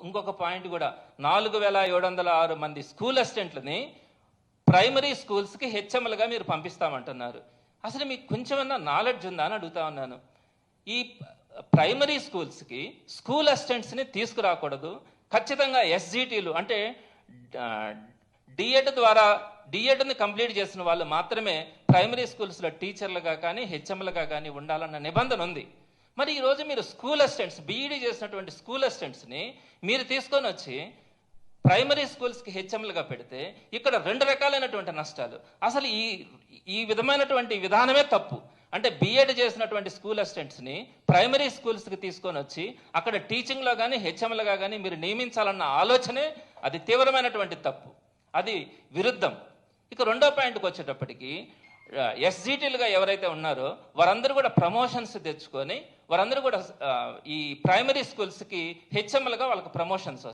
ఇంకొక పాయింట్ కూడా 4706 మంది స్కూల్ అసిస్టెంట్లని ప్రైమరీ స్కూల్స్కి హెచ్ఎంలుగా మీరు పంపిస్తామంటున్నారు. అసలు మీకు కొంచెమన్నా నాలెడ్జ్ ఉందా అని అడుగుతా ఉన్నాను. ఈ ప్రైమరీ స్కూల్స్కి స్కూల్ అసిస్టెంట్స్ని తీసుకురాకూడదు, ఖచ్చితంగా ఎస్జిటీలు అంటే డిఎడ్ ద్వారా డిఎడ్ని కంప్లీట్ చేసిన వాళ్ళు మాత్రమే ప్రైమరీ స్కూల్స్లో టీచర్లుగా కానీ హెచ్ఎంలుగా కానీ ఉండాలన్న నిబంధన ఉంది. మరి ఈరోజు మీరు స్కూల్ అసిస్టెంట్స్ బీఈడీ చేసినటువంటి స్కూల్ అసిస్టెంట్స్ని మీరు తీసుకొని వచ్చి ప్రైమరీ స్కూల్స్కి హెచ్ఎంలుగా పెడితే ఇక్కడ 2 రకాలైనటువంటి నష్టాలు. అసలు ఈ విధమైనటువంటి విధానమే తప్పు. అంటే బీఎడ్ చేసినటువంటి స్కూల్ అసిస్టెంట్స్ని ప్రైమరీ స్కూల్స్కి తీసుకొని వచ్చి అక్కడ టీచింగ్లో కానీ హెచ్ఎంలుగా కానీ మీరు నియమించాలన్న ఆలోచనే అది తీవ్రమైనటువంటి తప్పు, అది విరుద్ధం. ఇక రెండో పాయింట్కి వచ్చేటప్పటికి ఎస్జిటీలుగా ఎవరైతే ఉన్నారో వారందరూ కూడా ప్రమోషన్స్ తెచ్చుకొని వారందరూ కూడా ఈ ప్రైమరీ స్కూల్స్కి హెచ్ఎంలుగా వాళ్ళకి ప్రమోషన్స్